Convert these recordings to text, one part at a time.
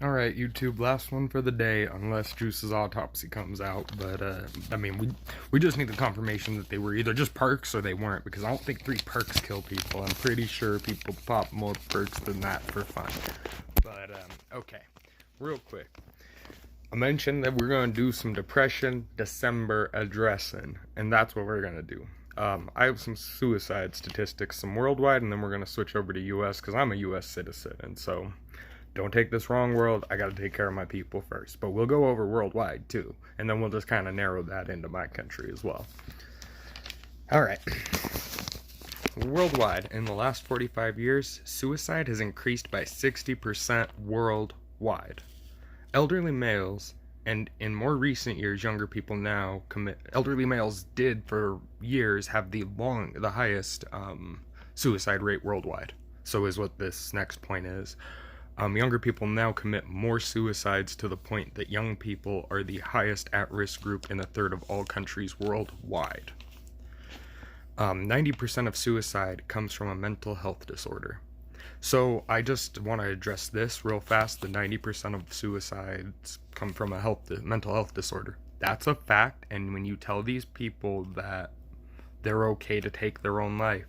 Alright, YouTube, last one for the day, unless Juice's autopsy comes out, but, I mean, we just need the confirmation that they were either just perks or they weren't, because I don't think 3 perks kill people. I'm pretty sure people pop more perks than that for fun. But, okay, real quick. I mentioned that we're gonna do some Depression December addressing, and that's what we're gonna do. I have some suicide statistics, some worldwide, and then we're gonna switch over to US, because I'm a US citizen, and so... don't take this wrong, world. I gotta take care of my people first. But we'll go over worldwide, too. And then we'll just kind of narrow that into my country as well. Alright. Worldwide, in the last 45 years, suicide has increased by 60% worldwide. Elderly males, and in more recent years, younger people now commit... elderly males did, for years, have the highest suicide rate worldwide. So is what this next point is. Younger people now commit more suicides to the point that young people are the highest at-risk group in a third of all countries worldwide. 90% of suicide comes from a mental health disorder. So I just want to address this real fast. The 90% of suicides come from a mental health disorder. That's a fact, and when you tell these people that they're okay to take their own life,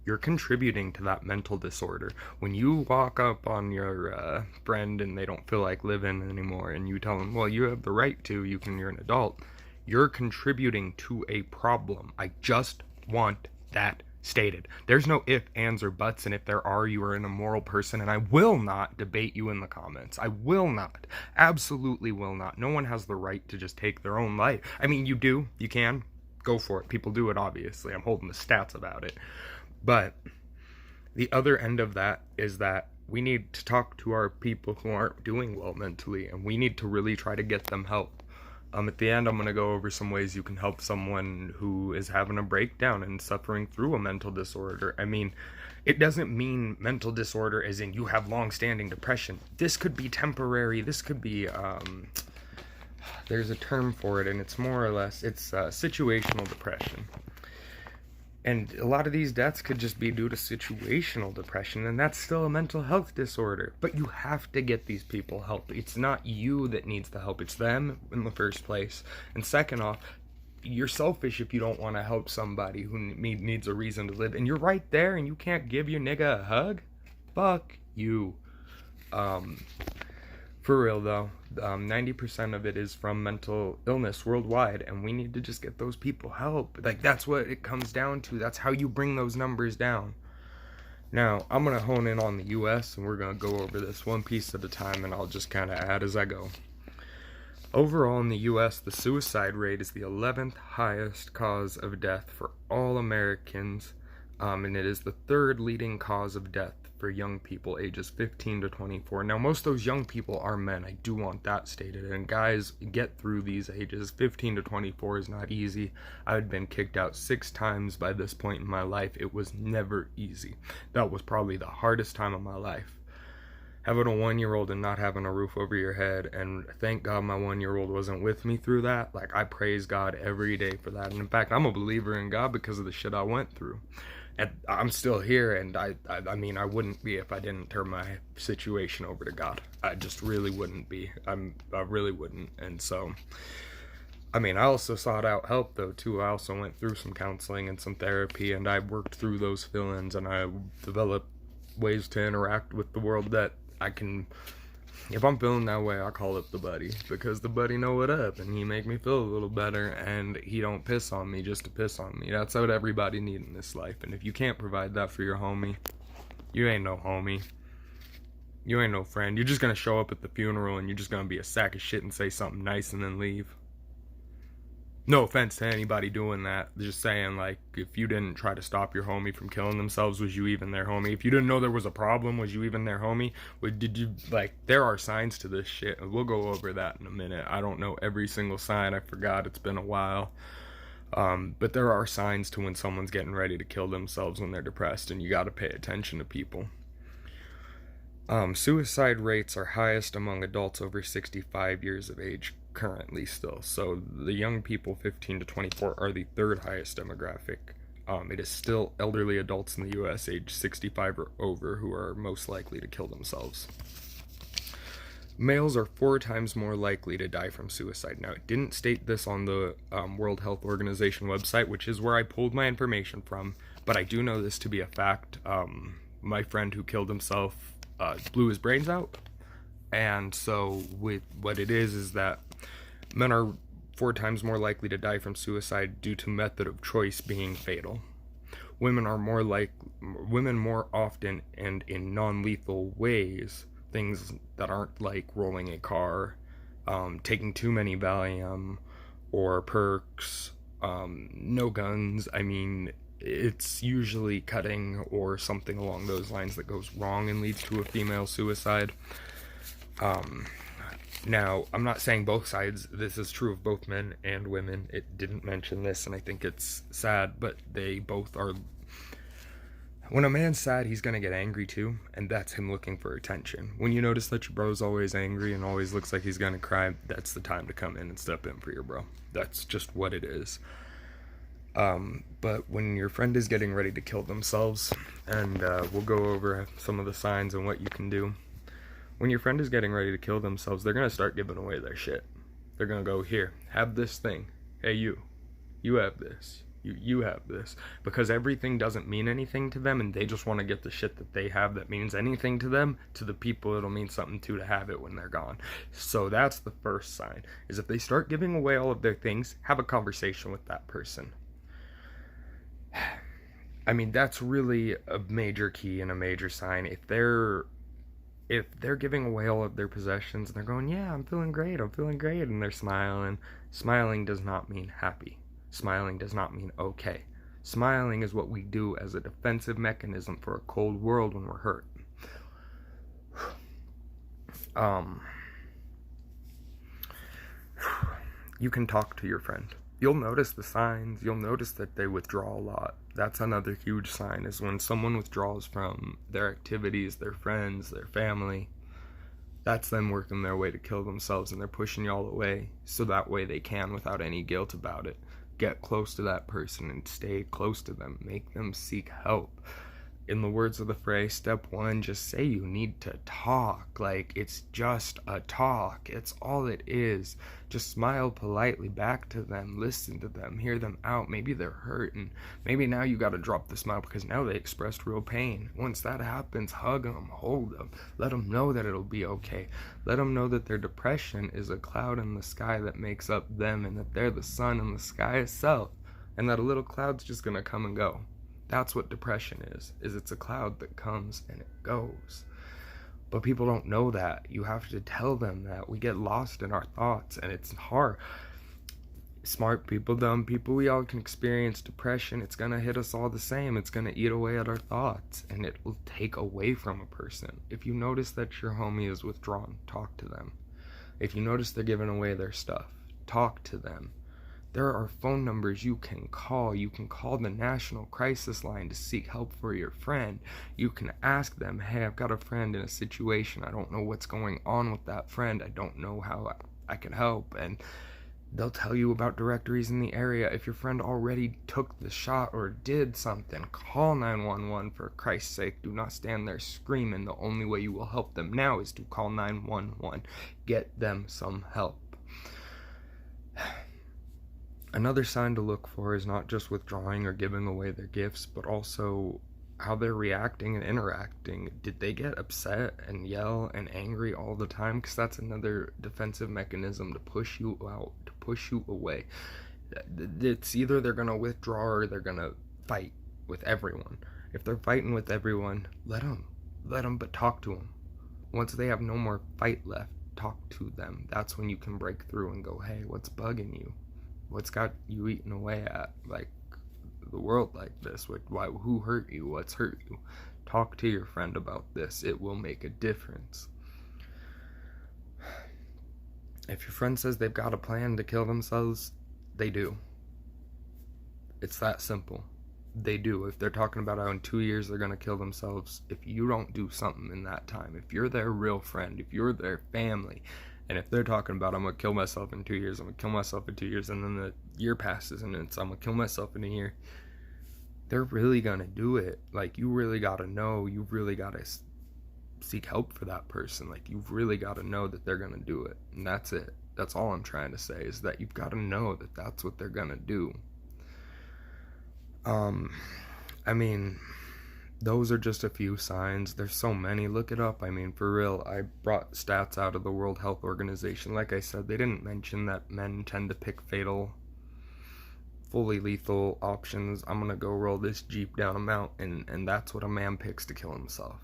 you're contributing to that mental disorder. When you walk up on your friend and they don't feel like living anymore, and you tell them, well, you have the right to, you're an adult, you're contributing to a problem. I just want that stated. There's no ifs, ands, or buts, and if there are, you are an immoral person, and I will not debate you in the comments. I will not. Absolutely will not. No one has the right to just take their own life. I mean, you do. You can. Go for it. People do it, obviously. I'm holding the stats about it. But the other end of that is that we need to talk to our people who aren't doing well mentally, and we need to really try to get them help. At the end, I'm going to go over some ways you can help someone who is having a breakdown and suffering through a mental disorder. I mean, it doesn't mean mental disorder as in you have long-standing depression. This could be temporary. This could be, there's a term for it, and it's more or less, it's situational depression. And a lot of these deaths could just be due to situational depression, and that's still a mental health disorder. But you have to get these people help. It's not you that needs the help, it's them in the first place. And second off, you're selfish if you don't want to help somebody who needs a reason to live. And you're right there and you can't give your nigga a hug? Fuck you. For real though, 90% of it is from mental illness worldwide, and we need to just get those people help. Like, that's what it comes down to. That's how you bring those numbers down. Now, I'm going to hone in on the US, and we're going to go over this one piece at a time, and I'll just kind of add as I go. Overall in the US, the suicide rate is the 11th highest cause of death for all Americans, and it is the 3rd leading cause of death for young people ages 15 to 24. Now, most of those young people are men. I do want that stated. And guys, get through these ages. 15 to 24 is not easy. I had been kicked out 6 times by this point in my life. It was never easy. That was probably the hardest time of my life. Having a 1-year-old and not having a roof over your head, and thank God my 1-year-old wasn't with me through that. Like, I praise God every day for that. And in fact, I'm a believer in God because of the shit I went through. And I'm still here, and I mean, I wouldn't be if I didn't turn my situation over to God. I just really wouldn't be. I really wouldn't. And so, I mean, I also sought out help, though, too. I also went through some counseling and some therapy, and I worked through those feelings, and I developed ways to interact with the world that I can... If I'm feeling that way, I call up the buddy, because the buddy know what up, and he make me feel a little better, and he don't piss on me just to piss on me. That's what everybody need in this life, and if you can't provide that for your homie, you ain't no homie. You ain't no friend. You're just gonna show up at the funeral, and you're just gonna be a sack of shit and say something nice and then leave. No offense to anybody doing that. Just saying, like, if you didn't try to stop your homie from killing themselves, was you even their homie? If you didn't know there was a problem, was you even their homie? Did you, like, there are signs to this shit, and we'll go over that in a minute. I don't know every single sign. I forgot. It's been a while. But there are signs to when someone's getting ready to kill themselves when they're depressed, and you gotta pay attention to people. Suicide rates are highest among adults over 65 years of age currently still. So the young people 15 to 24 are the 3rd highest demographic. It is still elderly adults in the US age 65 or over who are most likely to kill themselves. Males are 4 times more likely to die from suicide. Now, it didn't state this on the World Health Organization website, which is where I pulled my information from, but I do know this to be a fact. My friend who killed himself blew his brains out, and so with what it is that men are 4 times more likely to die from suicide due to method of choice being fatal. Women more often and in non-lethal ways, things that aren't like rolling a car, taking too many Valium or perks, no guns. I mean, it's usually cutting or something along those lines that goes wrong and leads to a female suicide. Now, I'm not saying both sides. This is true of both men and women. It didn't mention this, and I think it's sad, but they both are. When a man's sad, he's gonna get angry too, and that's him looking for attention. When you notice that your bro's always angry and always looks like he's gonna cry, that's the time to come in and step in for your bro. That's just what it is. But when your friend is getting ready to kill themselves, and we'll go over some of the signs and what you can do. When your friend is getting ready to kill themselves, they're gonna start giving away their shit. They're gonna go, here, have this thing. Hey, you have this. You have this. Because everything doesn't mean anything to them, and they just want to get the shit that they have that means anything to them, to the people it'll mean something to have it when they're gone. So that's the first sign, is if they start giving away all of their things, have a conversation with that person. I mean, that's really a major key and a major sign. If they're giving away all of their possessions and they're going, yeah, I'm feeling great, and they're smiling. Smiling does not mean happy. Smiling does not mean okay. Smiling is what we do as a defensive mechanism for a cold world when we're hurt. You can talk to your friend. You'll notice the signs. You'll notice that they withdraw a lot. That's another huge sign, is when someone withdraws from their activities, their friends, their family. That's them working their way to kill themselves, and they're pushing y'all away so that way they can, without any guilt about it, get close to that person and stay close to them. Make them seek help. In the words of the phrase, step 1, just say you need to talk. Like, it's just a talk. It's all it is. Just smile politely back to them. Listen to them. Hear them out. Maybe they're hurting. Maybe now you gotta drop the smile because now they expressed real pain. Once that happens, hug them. Hold them. Let them know that it'll be okay. Let them know that their depression is a cloud in the sky that makes up them, and that they're the sun in the sky itself. And that a little cloud's just gonna come and go. That's what depression is it's a cloud that comes and it goes. But people don't know that. You have to tell them that. We get lost in our thoughts, and it's hard. Smart people, dumb people, we all can experience depression. It's gonna hit us all the same. It's gonna eat away at our thoughts, and it will take away from a person. If you notice that your homie is withdrawn, talk to them. If you notice they're giving away their stuff, talk to them. There are phone numbers you can call. You can call the National Crisis Line to seek help for your friend. You can ask them, hey, I've got a friend in a situation. I don't know what's going on with that friend. I don't know how I can help. And they'll tell you about directories in the area. If your friend already took the shot or did something, call 911 for Christ's sake. Do not stand there screaming. The only way you will help them now is to call 911. Get them some help. Another sign to look for is not just withdrawing or giving away their gifts, but also how they're reacting and interacting. Did they get upset and yell and angry all the time? Because that's another defensive mechanism to push you out, to push you away. It's either they're going to withdraw or they're going to fight with everyone. If they're fighting with everyone, let them, but talk to them. Once they have no more fight left, talk to them. That's when you can break through and go, hey, what's bugging you? What's got you eating away at, like, the world like this? Why? Who hurt you? What's hurt you? Talk to your friend about this. It will make a difference. If your friend says they've got a plan to kill themselves, they do. It's that simple. They do. If they're talking about how in 2 years they're going to kill themselves, if you don't do something in that time, if you're their real friend, if you're their family, and if they're talking about, I'm going to kill myself in 2 years, I'm going to kill myself in 2 years, and then the year passes and it's, I'm going to kill myself in a year, they're really going to do it. Like, you really got to know, you really got to seek help for that person. Like, you've really got to know that they're gonna do it, and that's it. That's all I'm trying to say, is that you've got to know that that's what they're gonna do. I mean, those are just a few signs. There's so many. Look it up. I mean, for real. I brought stats out of the World Health Organization. Like I said, they didn't mention that men tend to pick fatal, fully lethal options. I'm gonna go roll this Jeep down a mountain, and that's what a man picks to kill himself.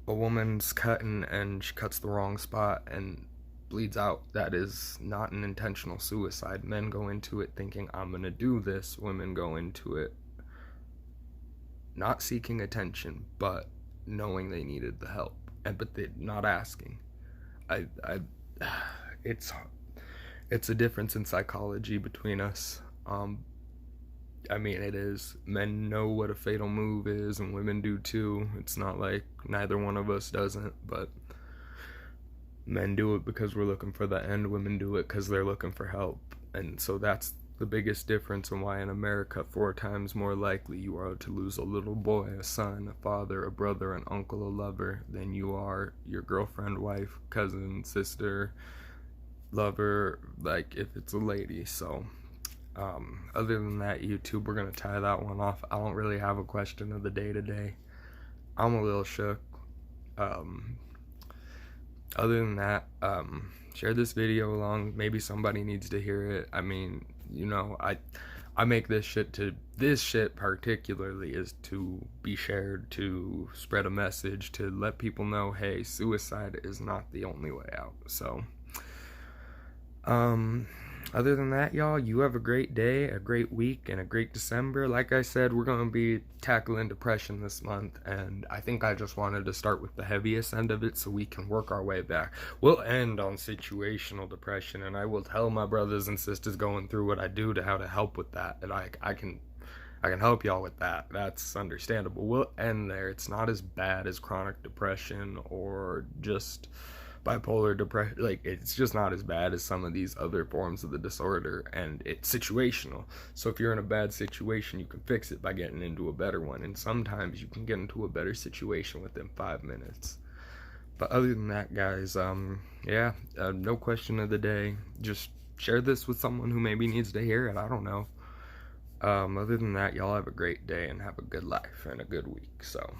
A woman's cutting and she cuts the wrong spot and bleeds out. That is not an intentional suicide. Men go into it thinking, I'm gonna do this. Women go into it not seeking attention, but knowing they needed the help, but they not asking. It's a difference in psychology between us. I mean, it is. Men know what a fatal move is, and women do too. It's not like neither one of us doesn't, but men do it because we're looking for the end. Women do it because they're looking for help. And so that's the biggest difference, and why in America 4 times more likely you are to lose a little boy, a son, a father, a brother, an uncle, a lover, than you are your girlfriend, wife, cousin, sister, lover, like if it's a lady. So other than that, YouTube, we're gonna tie that one off. I don't really have a question of the day today. I'm a little shook. Other than that, share this video along. Maybe somebody needs to hear it. I mean, you know, I make this shit particularly is to be shared, to spread a message, to let people know, hey, suicide is not the only way out. So other than that, y'all, you have a great day, a great week, and a great December. Like I said, we're going to be tackling depression this month, and I think I just wanted to start with the heaviest end of it so we can work our way back. We'll end on situational depression, and I will tell my brothers and sisters going through what I do to how to help with that, and I can help y'all with that. That's understandable. We'll end there. It's not as bad as chronic depression or just bipolar depression. Like, it's just not as bad as some of these other forms of the disorder, and it's situational. So if you're in a bad situation, you can fix it by getting into a better one, and sometimes you can get into a better situation within 5 minutes. But other than that, guys, no question of the day. Just share this with someone who maybe needs to hear it. I don't know. Other than that, y'all have a great day and have a good life and a good week. So